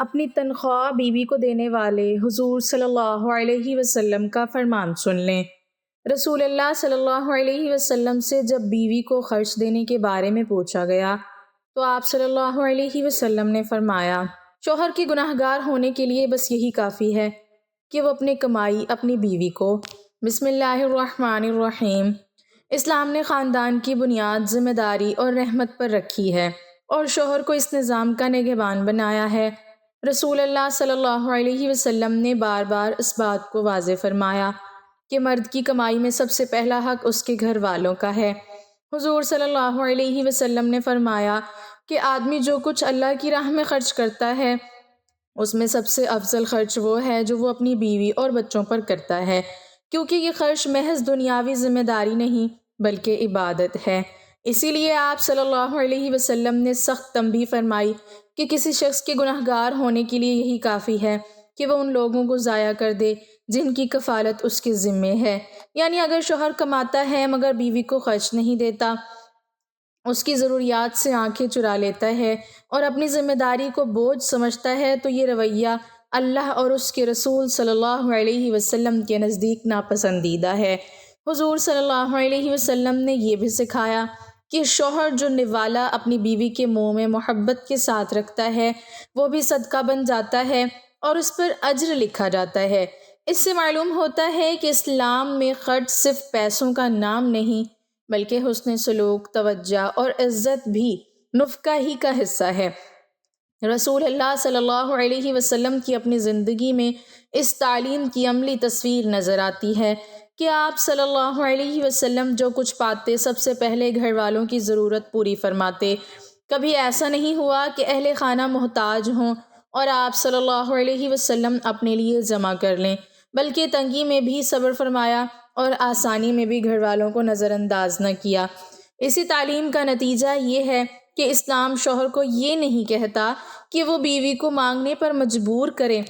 اپنی تنخواہ بیوی کو دینے والے حضور صلی اللہ علیہ وسلم کا فرمان سن لیں۔ رسول اللہ صلی اللہ علیہ وسلم سے جب بیوی کو خرچ دینے کے بارے میں پوچھا گیا تو آپ صلی اللہ علیہ وسلم نے فرمایا، شوہر کے گناہگار ہونے کے لیے بس یہی کافی ہے کہ وہ اپنی کمائی اپنی بیوی کو۔ بسم اللہ الرحمن الرحیم۔ اسلام نے خاندان کی بنیاد ذمہ داری اور رحمت پر رکھی ہے اور شوہر کو اس نظام کا نگہبان بنایا ہے۔ رسول اللہ صلی اللہ علیہ وسلم نے بار بار اس بات کو واضح فرمایا کہ مرد کی کمائی میں سب سے پہلا حق اس کے گھر والوں کا ہے۔ حضور صلی اللہ علیہ وسلم نے فرمایا کہ آدمی جو کچھ اللہ کی راہ میں خرچ کرتا ہے اس میں سب سے افضل خرچ وہ ہے جو وہ اپنی بیوی اور بچوں پر کرتا ہے، کیونکہ یہ خرچ محض دنیاوی ذمہ داری نہیں بلکہ عبادت ہے۔ اسی لیے آپ صلی اللہ علیہ وسلم نے سخت تنبیہ فرمائی کہ کسی شخص کے گناہگار ہونے کے لیے یہی کافی ہے کہ وہ ان لوگوں کو ضائع کر دے جن کی کفالت اس کے ذمے ہے۔ یعنی اگر شوہر کماتا ہے مگر بیوی کو خرچ نہیں دیتا، اس کی ضروریات سے آنکھیں چرا لیتا ہے اور اپنی ذمہ داری کو بوجھ سمجھتا ہے تو یہ رویہ اللہ اور اس کے رسول صلی اللہ علیہ وسلم کے نزدیک ناپسندیدہ ہے۔ حضور صلی اللہ علیہ وسلم نے یہ بھی سکھایا کہ شوہر جو نوالا اپنی بیوی کے منہ میں محبت کے ساتھ رکھتا ہے وہ بھی صدقہ بن جاتا ہے اور اس پر اجر لکھا جاتا ہے۔ اس سے معلوم ہوتا ہے کہ اسلام میں خرچ صرف پیسوں کا نام نہیں بلکہ حسن سلوک، توجہ اور عزت بھی نفقہ ہی کا حصہ ہے۔ رسول اللہ صلی اللہ علیہ وسلم کی اپنی زندگی میں اس تعلیم کی عملی تصویر نظر آتی ہے کہ آپ صلی اللہ علیہ وسلم جو کچھ پاتے سب سے پہلے گھر والوں کی ضرورت پوری فرماتے۔ کبھی ایسا نہیں ہوا کہ اہل خانہ محتاج ہوں اور آپ صلی اللہ علیہ وسلم اپنے لیے جمع کر لیں، بلکہ تنگی میں بھی صبر فرمایا اور آسانی میں بھی گھر والوں کو نظر انداز نہ کیا۔ اسی تعلیم کا نتیجہ یہ ہے کہ اسلام شوہر کو یہ نہیں کہتا کہ وہ بیوی کو مانگنے پر مجبور کرے،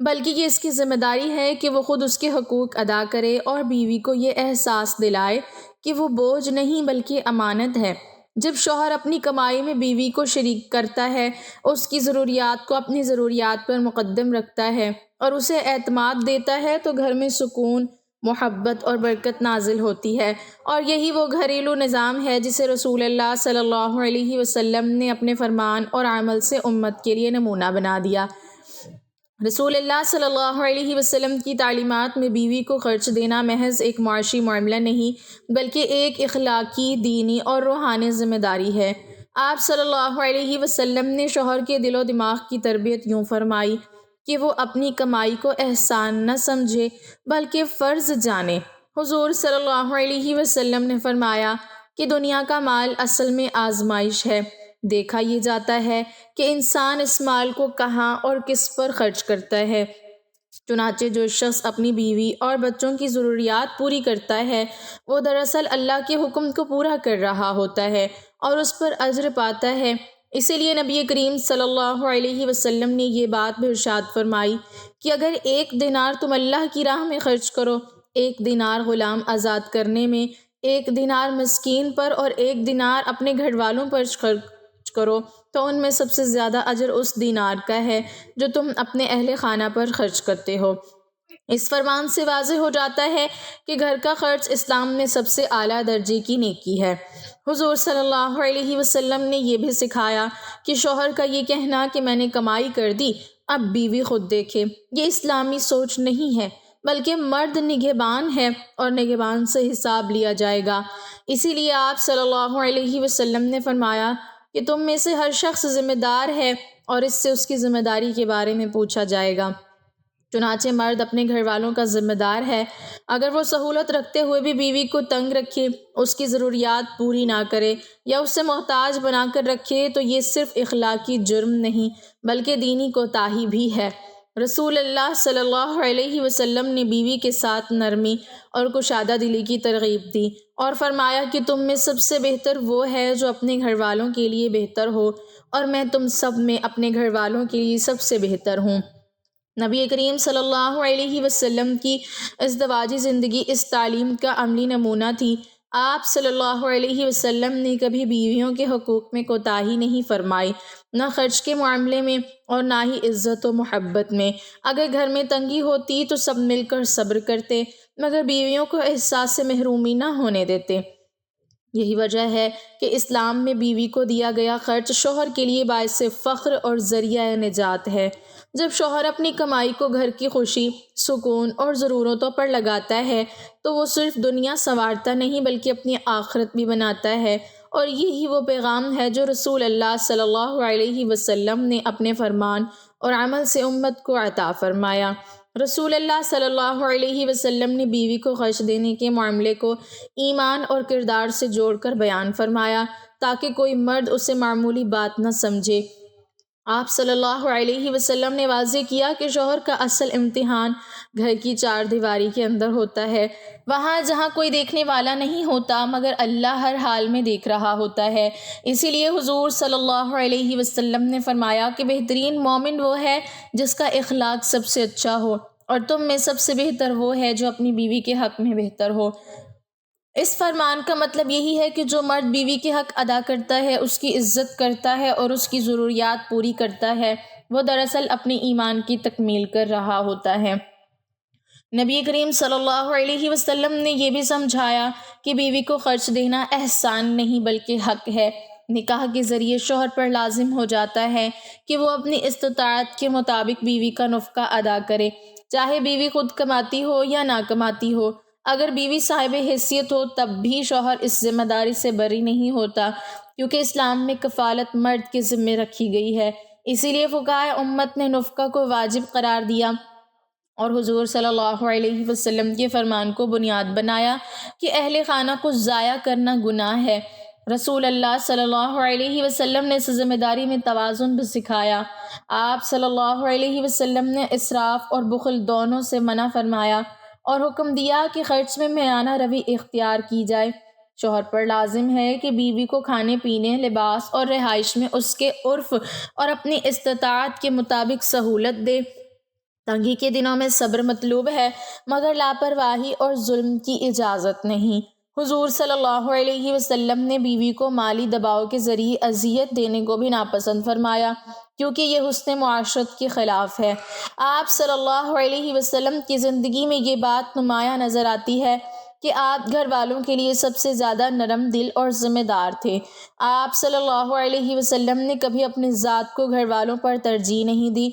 بلکہ یہ اس کی ذمہ داری ہے کہ وہ خود اس کے حقوق ادا کرے اور بیوی کو یہ احساس دلائے کہ وہ بوجھ نہیں بلکہ امانت ہے۔ جب شوہر اپنی کمائی میں بیوی کو شریک کرتا ہے، اس کی ضروریات کو اپنی ضروریات پر مقدم رکھتا ہے اور اسے اعتماد دیتا ہے تو گھر میں سکون، محبت اور برکت نازل ہوتی ہے، اور یہی وہ گھریلو نظام ہے جسے رسول اللہ صلی اللہ علیہ وسلم نے اپنے فرمان اور عمل سے امت کے لیے نمونہ بنا دیا۔ رسول اللہ صلی اللہ علیہ وسلم کی تعلیمات میں بیوی کو خرچ دینا محض ایک معاشی معاملہ نہیں بلکہ ایک اخلاقی، دینی اور روحانی ذمہ داری ہے۔ آپ صلی اللہ علیہ وسلم نے شوہر کے دل و دماغ کی تربیت یوں فرمائی کہ وہ اپنی کمائی کو احسان نہ سمجھے بلکہ فرض جانے۔ حضور صلی اللہ علیہ وسلم نے فرمایا کہ دنیا کا مال اصل میں آزمائش ہے، دیکھا یہ جاتا ہے کہ انسان اس مال کو کہاں اور کس پر خرچ کرتا ہے۔ چنانچہ جو شخص اپنی بیوی اور بچوں کی ضروریات پوری کرتا ہے وہ دراصل اللہ کے حکم کو پورا کر رہا ہوتا ہے اور اس پر اجر پاتا ہے۔ اسی لیے نبی کریم صلی اللہ علیہ وسلم نے یہ بات بھی ارشاد فرمائی کہ اگر 1 دینار تم اللہ کی راہ میں خرچ کرو، 1 دینار غلام آزاد کرنے میں، 1 دینار مسکین پر اور 1 دینار اپنے گھر والوں پر خرچ کرو تو ان میں سب سے زیادہ اجر اس دینار کا ہے جو تم اپنے اہل خانہ پر خرچ کرتے ہو۔ اس فرمان سے واضح ہو جاتا ہے کہ گھر کا خرچ اسلام میں سب سے اعلیٰ درجے کی نیکی ہے۔ حضور صلی اللہ علیہ وسلم نے یہ بھی سکھایا کہ شوہر کا یہ کہنا کہ میں نے کمائی کر دی اب بیوی خود دیکھے، یہ اسلامی سوچ نہیں ہے بلکہ مرد نگہبان ہے اور نگہبان سے حساب لیا جائے گا۔ اسی لیے آپ صلی اللہ علیہ وسلم نے فرمایا کہ تم میں سے ہر شخص ذمہ دار ہے اور اس سے اس کی ذمہ داری کے بارے میں پوچھا جائے گا۔ چنانچہ مرد اپنے گھر والوں کا ذمہ دار ہے، اگر وہ سہولت رکھتے ہوئے بھی بیوی کو تنگ رکھے، اس کی ضروریات پوری نہ کرے یا اسے محتاج بنا کر رکھے تو یہ صرف اخلاقی جرم نہیں بلکہ دینی کوتاہی بھی ہے۔ رسول اللہ صلی اللہ علیہ وسلم نے بیوی کے ساتھ نرمی اور کشادہ دلی کی ترغیب دی اور فرمایا کہ تم میں سب سے بہتر وہ ہے جو اپنے گھر والوں کے لیے بہتر ہو اور میں تم سب میں اپنے گھر والوں کے لیے سب سے بہتر ہوں۔ نبی کریم صلی اللہ علیہ وسلم کی ازدواجی زندگی اس تعلیم کا عملی نمونہ تھی آپ صلی اللہ علیہ وسلم نے کبھی بیویوں کے حقوق میں کوتاہی نہیں فرمائی، نہ خرچ کے معاملے میں اور نہ ہی عزت و محبت میں۔ اگر گھر میں تنگی ہوتی تو سب مل کر صبر کرتے، مگر بیویوں کو احساس محرومی نہ ہونے دیتے۔ یہی وجہ ہے کہ اسلام میں بیوی کو دیا گیا خرچ شوہر کے لیے باعث فخر اور ذریعہ نجات ہے۔ جب شوہر اپنی کمائی کو گھر کی خوشی، سکون اور ضرورتوں پر لگاتا ہے تو وہ صرف دنیا سنوارتا نہیں بلکہ اپنی آخرت بھی بناتا ہے، اور یہی وہ پیغام ہے جو رسول اللہ صلی اللہ علیہ وسلم نے اپنے فرمان اور عمل سے امت کو عطا فرمایا۔ رسول اللہ صلی اللہ علیہ وسلم نے بیوی کو خرچ دینے کے معاملے کو ایمان اور کردار سے جوڑ کر بیان فرمایا تاکہ کوئی مرد اسے معمولی بات نہ سمجھے۔ آپ صلی اللہ علیہ وسلم نے واضح کیا کہ شوہر کا اصل امتحان گھر کی چار دیواری کے اندر ہوتا ہے، وہاں جہاں کوئی دیکھنے والا نہیں ہوتا مگر اللہ ہر حال میں دیکھ رہا ہوتا ہے۔ اسی لیے حضور صلی اللہ علیہ وسلم نے فرمایا کہ بہترین مومن وہ ہے جس کا اخلاق سب سے اچھا ہو، اور تم میں سب سے بہتر وہ ہے جو اپنی بیوی کے حق میں بہتر ہو۔ اس فرمان کا مطلب یہی ہے کہ جو مرد بیوی کے حق ادا کرتا ہے، اس کی عزت کرتا ہے اور اس کی ضروریات پوری کرتا ہے، وہ دراصل اپنے ایمان کی تکمیل کر رہا ہوتا ہے۔ نبی کریم صلی اللہ علیہ وسلم نے یہ بھی سمجھایا کہ بیوی کو خرچ دینا احسان نہیں بلکہ حق ہے۔ نکاح کے ذریعے شوہر پر لازم ہو جاتا ہے کہ وہ اپنی استطاعت کے مطابق بیوی کا نفقہ ادا کرے، چاہے بیوی خود کماتی ہو یا نہ کماتی ہو۔ اگر بیوی صاحب حیثیت ہو تب بھی شوہر اس ذمہ داری سے بری نہیں ہوتا، کیونکہ اسلام میں کفالت مرد کے ذمے رکھی گئی ہے۔ اسی لیے فقہائے امت نے نفقہ کو واجب قرار دیا اور حضور صلی اللہ علیہ وسلم کے فرمان کو بنیاد بنایا کہ اہل خانہ کو ضائع کرنا گناہ ہے۔ رسول اللہ صلی اللہ علیہ وسلم نے اس ذمہ داری میں توازن بھی سکھایا۔ آپ صلی اللہ علیہ وسلم نے اسراف اور بخل دونوں سے منع فرمایا اور حکم دیا کہ خرچ میں میانہ روی اختیار کی جائے۔ شوہر پر لازم ہے کہ بیوی کو کھانے پینے، لباس اور رہائش میں اس کے عرف اور اپنی استطاعت کے مطابق سہولت دے۔ تنگی کے دنوں میں صبر مطلوب ہے مگر لاپرواہی اور ظلم کی اجازت نہیں۔ حضور صلی اللہ علیہ وسلم نے بیوی کو مالی دباؤ کے ذریعے اذیت دینے کو بھی ناپسند فرمایا، کیونکہ یہ حسن معاشرت کے خلاف ہے۔ آپ صلی اللہ علیہ وسلم کی زندگی میں یہ بات نمایاں نظر آتی ہے کہ آپ گھر والوں کے لیے سب سے زیادہ نرم دل اور ذمہ دار تھے۔ آپ صلی اللہ علیہ وسلم نے کبھی اپنی ذات کو گھر والوں پر ترجیح نہیں دی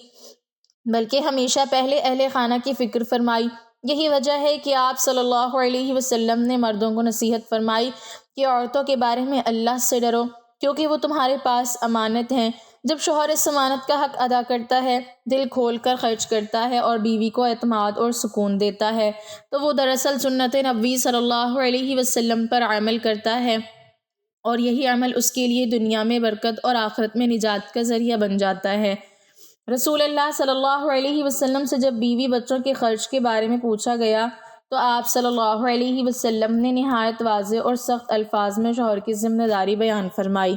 بلکہ ہمیشہ پہلے اہل خانہ کی فکر فرمائی۔ یہی وجہ ہے کہ آپ صلی اللہ علیہ وسلم نے مردوں کو نصیحت فرمائی کہ عورتوں کے بارے میں اللہ سے ڈرو، کیونکہ وہ تمہارے پاس امانت ہیں۔ جب شوہر اس امانت کا حق ادا کرتا ہے، دل کھول کر خرچ کرتا ہے اور بیوی کو اعتماد اور سکون دیتا ہے تو وہ دراصل سنت نبوی صلی اللہ علیہ وسلم پر عمل کرتا ہے، اور یہی عمل اس کے لیے دنیا میں برکت اور آخرت میں نجات کا ذریعہ بن جاتا ہے۔ رسول اللہ صلی اللہ علیہ وسلم سے جب بیوی بچوں کے خرچ کے بارے میں پوچھا گیا تو آپ صلی اللہ علیہ وسلم نے نہایت واضح اور سخت الفاظ میں شوہر کی ذمہ داری بیان فرمائی۔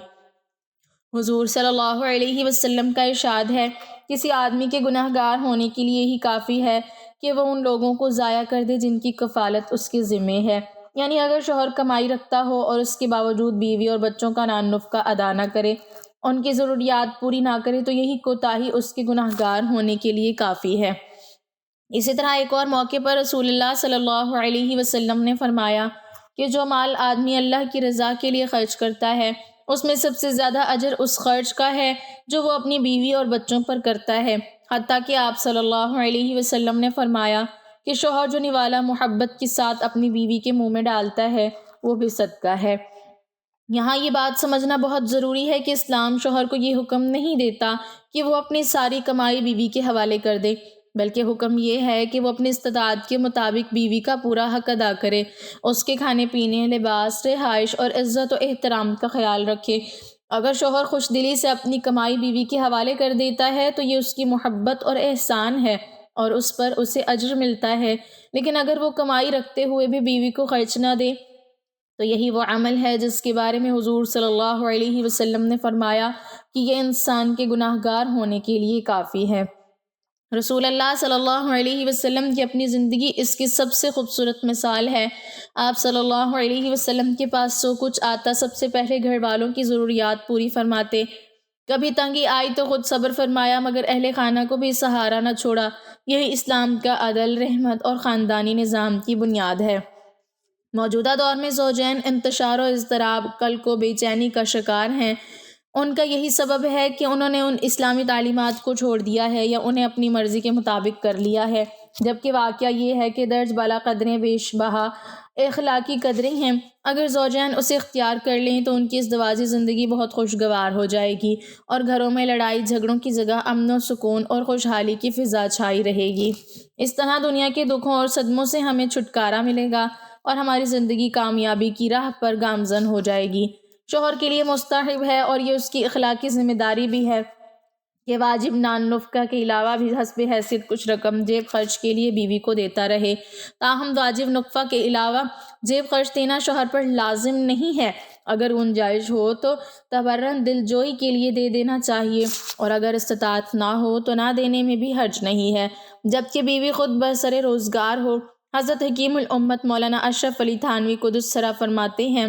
حضور صلی اللہ علیہ وسلم کا ارشاد ہے، کسی آدمی کے گناہ گار ہونے کے لیے ہی کافی ہے کہ وہ ان لوگوں کو ضائع کر دے جن کی کفالت اس کے ذمے ہے۔ یعنی اگر شوہر کمائی رکھتا ہو اور اس کے باوجود بیوی اور بچوں کا نفقہ ادا نہ کرے، ان کی ضروریات پوری نہ کرے، تو یہی کوتاہی اس کے گناہ گار ہونے کے لیے کافی ہے۔ اسی طرح ایک اور موقع پر رسول اللہ صلی اللہ علیہ وسلم نے فرمایا کہ جو مال آدمی اللہ کی رضا کے لیے خرچ کرتا ہے، اس میں سب سے زیادہ اجر اس خرچ کا ہے جو وہ اپنی بیوی اور بچوں پر کرتا ہے۔ حتیٰ کہ آپ صلی اللہ علیہ وسلم نے فرمایا کہ شوہر جو نوالا محبت کے ساتھ اپنی بیوی کے منہ میں ڈالتا ہے وہ بھی صدقہ ہے۔ یہاں یہ بات سمجھنا بہت ضروری ہے کہ اسلام شوہر کو یہ حکم نہیں دیتا کہ وہ اپنی ساری کمائی بیوی کے حوالے کر دے، بلکہ حکم یہ ہے کہ وہ اپنی استطاعت کے مطابق بیوی کا پورا حق ادا کرے، اس کے کھانے پینے، لباس، رہائش اور عزت و احترام کا خیال رکھے۔ اگر شوہر خوش دلی سے اپنی کمائی بیوی کے حوالے کر دیتا ہے تو یہ اس کی محبت اور احسان ہے اور اس پر اسے اجر ملتا ہے، لیکن اگر وہ کمائی رکھتے ہوئے بھی بیوی کو خرچ نہ دے تو یہی وہ عمل ہے جس کے بارے میں حضور صلی اللہ علیہ وسلم نے فرمایا کہ یہ انسان کے گناہ گار ہونے کے لیے کافی ہے۔ رسول اللہ صلی اللہ علیہ وسلم کی اپنی زندگی اس کی سب سے خوبصورت مثال ہے۔ آپ صلی اللہ علیہ وسلم کے پاس جو کچھ آتا سب سے پہلے گھر والوں کی ضروریات پوری فرماتے۔ کبھی تنگی آئی تو خود صبر فرمایا مگر اہل خانہ کو بھی سہارا نہ چھوڑا۔ یہی اسلام کا عدل، رحمت اور خاندانی نظام کی بنیاد ہے۔ موجودہ دور میں زوجین انتشار و اضطراب، کل کو بے چینی کا شکار ہیں۔ ان کا یہی سبب ہے کہ انہوں نے ان اسلامی تعلیمات کو چھوڑ دیا ہے یا انہیں اپنی مرضی کے مطابق کر لیا ہے، جبکہ واقعہ یہ ہے کہ درج بالا قدریں بیش بہا اخلاقی قدریں ہیں۔ اگر زوجین اسے اختیار کر لیں تو ان کی ازدواجی زندگی بہت خوشگوار ہو جائے گی اور گھروں میں لڑائی جھگڑوں کی جگہ امن و سکون اور خوشحالی کی فضا چھائی رہے گی۔ اس طرح دنیا کے دکھوں اور صدموں سے ہمیں چھٹکارا ملے گا اور ہماری زندگی کامیابی کی راہ پر گامزن ہو جائے گی۔ شوہر کے لیے مستحب ہے اور یہ اس کی اخلاقی ذمہ داری بھی ہے کہ واجب نان نفقہ کے علاوہ بھی حسب حیثیت کچھ رقم جیب خرچ کے لیے بیوی کو دیتا رہے۔ تاہم واجب نفقہ کے علاوہ جیب خرچ دینا شوہر پر لازم نہیں ہے۔ اگر گنجائش ہو تو تبرًا دل جوئی کے لیے دے دینا چاہیے، اور اگر استطاعت نہ ہو تو نہ دینے میں بھی حرج نہیں ہے، جبکہ بیوی خود بسر روزگار ہو۔ حضرت حکیم الامت مولانا اشرف علی تھانوی قدس سرا فرماتے ہیں،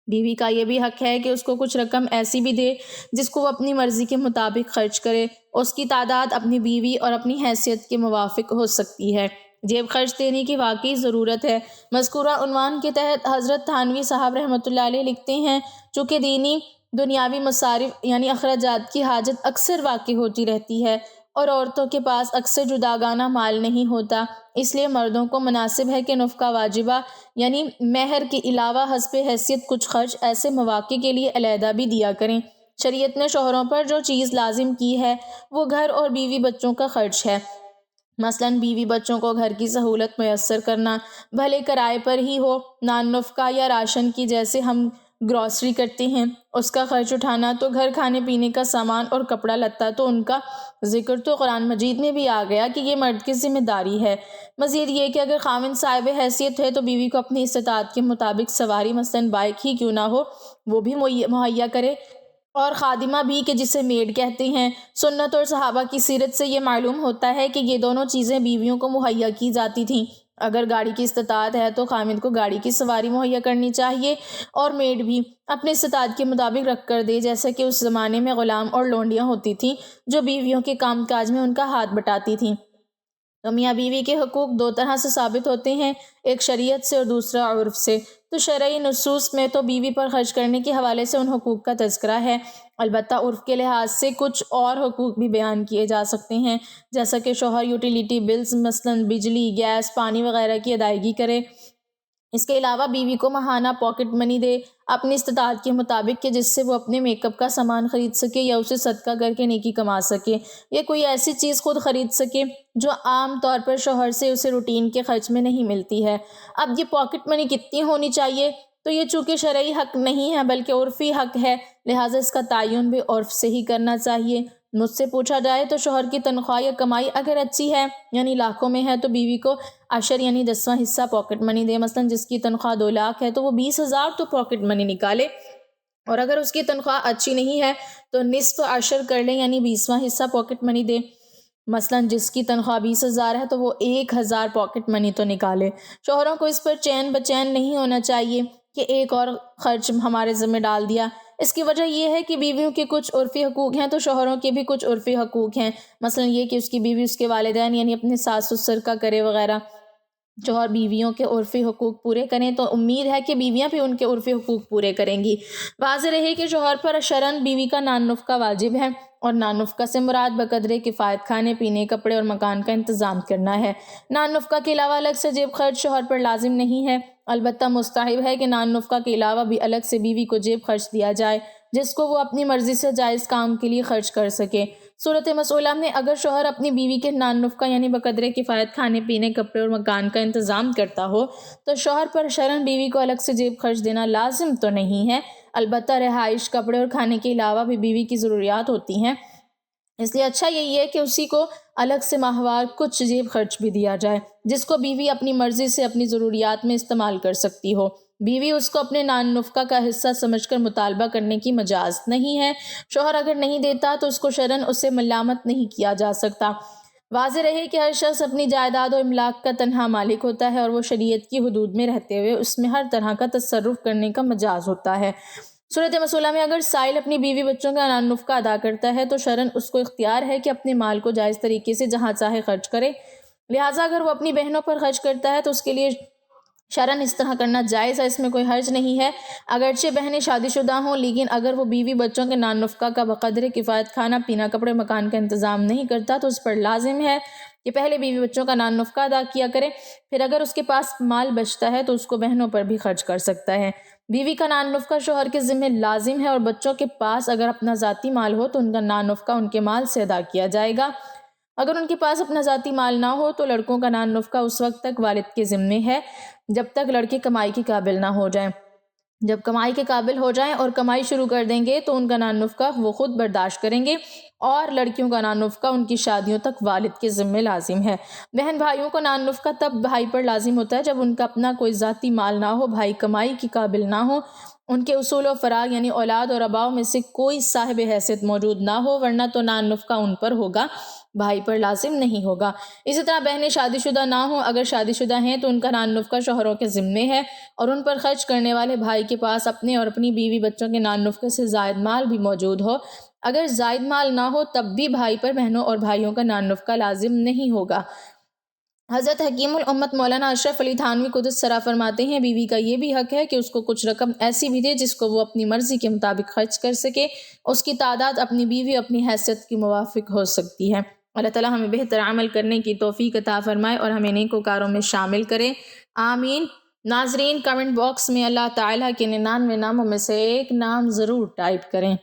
بیوی کا یہ بھی حق ہے کہ اس کو کچھ رقم ایسی بھی دے جس کو وہ اپنی مرضی کے مطابق خرچ کرے۔ اس کی تعداد اپنی بیوی اور اپنی حیثیت کے موافق ہو سکتی ہے۔ جیب خرچ دینے کی واقعی ضرورت ہے۔ مذکورہ عنوان کے تحت حضرت تھانوی صاحب رحمۃ اللہ علیہ لکھتے ہیں، چونکہ دینی دنیاوی مصارف یعنی اخراجات کی حاجت اکثر واقع ہوتی رہتی ہے اور عورتوں کے پاس اکثر جداگانہ مال نہیں ہوتا، اس لیے مردوں کو مناسب ہے کہ نفقہ واجبہ یعنی مہر کے علاوہ حسب حیثیت کچھ خرچ ایسے مواقع کے لیے علیحدہ بھی دیا کریں۔ شریعت نے شوہروں پر جو چیز لازم کی ہے وہ گھر اور بیوی بچوں کا خرچ ہے۔ مثلاً بیوی بچوں کو گھر کی سہولت میسر کرنا، بھلے کرائے پر ہی ہو، نان نفقہ یا راشن کی جیسے ہم گروسری کرتے ہیں اس کا خرچ اٹھانا، تو گھر کھانے پینے کا سامان اور کپڑا لتا تو ان کا ذکر تو قرآن مجید میں بھی آ گیا کہ یہ مرد کی ذمہ داری ہے۔ مزید یہ کہ اگر خاوند صاحب حیثیت ہے تو بیوی کو اپنی استطاعت کے مطابق سواری مثلاً بائک ہی کیوں نہ ہو وہ بھی مہیا کرے، اور خادمہ بھی کہ جسے میڈ کہتے ہیں۔ سنت اور صحابہ کی سیرت سے یہ معلوم ہوتا ہے کہ یہ دونوں چیزیں بیویوں کو مہیا کی جاتی تھیں۔ اگر گاڑی کی استطاعت ہے تو خامد کو گاڑی کی سواری مہیا کرنی چاہیے اور میڈ بھی اپنے استطاعت کے مطابق رکھ کر دے، جیسے کہ اس زمانے میں غلام اور لونڈیاں ہوتی تھیں جو بیویوں کے کام کاج میں ان کا ہاتھ بٹاتی تھیں۔ تو میاں بیوی کے حقوق دو طرح سے ثابت ہوتے ہیں، ایک شریعت سے اور دوسرا عرف سے۔ تو شرعی نصوص میں تو بیوی پر خرچ کرنے کے حوالے سے ان حقوق کا تذکرہ ہے، البتہ عرف کے لحاظ سے کچھ اور حقوق بھی بیان کیے جا سکتے ہیں، جیسا کہ شوہر یوٹیلیٹی بلز مثلاً بجلی، گیس، پانی وغیرہ کی ادائیگی کرے۔ اس کے علاوہ بیوی کو ماہانہ پاکٹ منی دے اپنی استطاعت کے مطابق کہ جس سے وہ اپنے میک اپ کا سامان خرید سکے یا اسے صدقہ کر کے نیکی کما سکے، یا کوئی ایسی چیز خود خرید سکے جو عام طور پر شوہر سے اسے روٹین کے خرچ میں نہیں ملتی ہے۔ اب یہ پاکٹ منی کتنی ہونی چاہیے؟ تو یہ چونکہ شرعی حق نہیں ہے بلکہ عرفی حق ہے، لہٰذا اس کا تعین بھی عرف سے ہی کرنا چاہیے۔ مجھ سے پوچھا جائے تو شوہر کی تنخواہ یا کمائی اگر اچھی ہے یعنی لاکھوں میں ہے تو بیوی کو عشر یعنی 10واں حصہ پاکٹ منی دے۔ مثلاً جس کی تنخواہ 2 لاکھ ہے تو وہ 20,000 تو پاکٹ منی نکالے، اور اگر اس کی تنخواہ اچھی نہیں ہے تو نصف عشر کر لیں یعنی 20واں حصہ پاکٹ منی دے۔ مثلاً جس کی تنخواہ 20,000 ہے تو وہ 1,000 پاکٹ منی تو نکالے۔ شوہروں کو اس پر چین بچین نہیں ہونا چاہیے کہ ایک اور خرچ ہمارے ذمہ ڈال دیا۔ اس کی وجہ یہ ہے کہ بیویوں کے کچھ عرفی حقوق ہیں تو شوہروں کے بھی کچھ عرفی حقوق ہیں، مثلاً یہ کہ اس کی بیوی اس کے والدین یعنی اپنے ساس سسر کا کرے وغیرہ۔ شوہر بیویوں کے عرفی حقوق پورے کریں تو امید ہے کہ بیویاں بھی ان کے عرفی حقوق پورے کریں گی۔ واضح رہے کہ شوہر پر شرعاً بیوی کا نان نفقہ واجب ہے، اور نان نفقہ سے مراد بقدر کفایت کھانے پینے، کپڑے اور مکان کا انتظام کرنا ہے۔ نان نفقہ کے علاوہ الگ سے جیب خرچ شوہر پر لازم نہیں ہے، البتہ مستحب ہے کہ نان نفقہ کے علاوہ بھی الگ سے بیوی کو جیب خرچ دیا جائے جس کو وہ اپنی مرضی سے جائز کام کے لیے خرچ کر سکے۔ صورت مسئولہ میں اگر شوہر اپنی بیوی کے نان نفقہ یعنی بقدر کفایت کھانے پینے، کپڑے اور مکان کا انتظام کرتا ہو تو شوہر پر شرعاً بیوی کو الگ سے جیب خرچ دینا لازم تو نہیں ہے، البتہ رہائش، کپڑے اور کھانے کے علاوہ بھی بیوی کی ضروریات ہوتی ہیں، اس لیے اچھا یہی ہے کہ اسی کو الگ سے ماہوار کچھ جیب خرچ بھی دیا جائے جس کو بیوی اپنی مرضی سے اپنی ضروریات میں استعمال کر سکتی ہو۔ بیوی اس کو اپنے نان نفقہ کا حصہ سمجھ کر مطالبہ کرنے کی مجاز نہیں ہے۔ شوہر اگر نہیں دیتا تو اس کو شرعاً اسے ملامت نہیں کیا جا سکتا۔ واضح رہے کہ ہر شخص اپنی جائیداد و املاک کا تنہا مالک ہوتا ہے اور وہ شریعت کی حدود میں رہتے ہوئے اس میں ہر طرح کا تصرف کرنے کا مجاز ہوتا ہے۔ صورت مسئلہ میں اگر سائل اپنی بیوی بچوں کا نان نفقہ ادا کرتا ہے تو شرعاً اس کو اختیار ہے کہ اپنے مال کو جائز طریقے سے جہاں چاہے خرچ کرے، لہٰذا اگر وہ اپنی بہنوں پر خرچ کرتا ہے تو اس کے لیے شرعاً اس طرح کرنا جائز ہے، اس میں کوئی حرج نہیں ہے، اگرچہ بہنیں شادی شدہ ہوں، لیکن اگر وہ بیوی بچوں کے نان نفقہ کا بقدر کفایت کھانا پینا کپڑے مکان کا انتظام نہیں کرتا تو اس پر لازم ہے کہ پہلے بیوی بچوں کا نان نفقہ ادا کیا کرے، پھر اگر اس کے پاس مال بچتا ہے تو اس کو بہنوں پر بھی خرچ کر سکتا ہے۔ بیوی کا نان نفقہ شوہر کے ذمہ لازم ہے، اور بچوں کے پاس اگر اپنا ذاتی مال ہو تو ان کا نان نفقہ ان کے مال سے ادا کیا جائے گا۔ اگر ان کے پاس اپنا ذاتی مال نہ ہو تو لڑکوں کا نان نفقہ اس وقت تک والد کے ذمے ہے جب تک لڑکے کمائی کے قابل نہ ہو جائیں۔ جب کمائی کے قابل ہو جائیں اور کمائی شروع کر دیں گے تو ان کا نان نفقہ وہ خود برداشت کریں گے، اور لڑکیوں کا نان نفقہ ان کی شادیوں تک والد کے ذمے لازم ہے۔ بہن بھائیوں کو نان نفقہ تب بھائی پر لازم ہوتا ہے جب ان کا اپنا کوئی ذاتی مال نہ ہو، بھائی کمائی کے قابل نہ ہو، ان کے اصول و فراغ یعنی اولاد اور آباؤ میں سے کوئی صاحب حیثیت موجود نہ ہو، ورنہ تو نان نفقہ ان پر ہوگا، بھائی پر لازم نہیں ہوگا۔ اسی طرح بہنیں شادی شدہ نہ ہوں، اگر شادی شدہ ہیں تو ان کا نان نفقہ شوہروں کے ذمے ہے، اور ان پر خرچ کرنے والے بھائی کے پاس اپنے اور اپنی بیوی بچوں کے نان نفقے سے زائد مال بھی موجود ہو۔ اگر زائد مال نہ ہو تب بھی بھائی پر بہنوں اور بھائیوں کا نان نفقہ لازم نہیں ہوگا۔ حضرت حکیم الامت مولانا اشرف علی تھانوی قدس سرا فرماتے ہیں، بیوی کا یہ بھی حق ہے کہ اس کو کچھ رقم ایسی بھی دے جس کو وہ اپنی مرضی کے مطابق خرچ کر سکے، اس کی تعداد اپنی بیوی اپنی حیثیت کی موافق ہو سکتی ہے۔ اللہ تعالیٰ ہمیں بہتر عمل کرنے کی توفیق عطا فرمائے اور ہمیں نیکوکاروں میں شامل کرے، آمین۔ ناظرین، کمنٹ باکس میں اللہ تعالیٰ کے 99 ناموں میں سے ایک نام ضرور ٹائپ کریں۔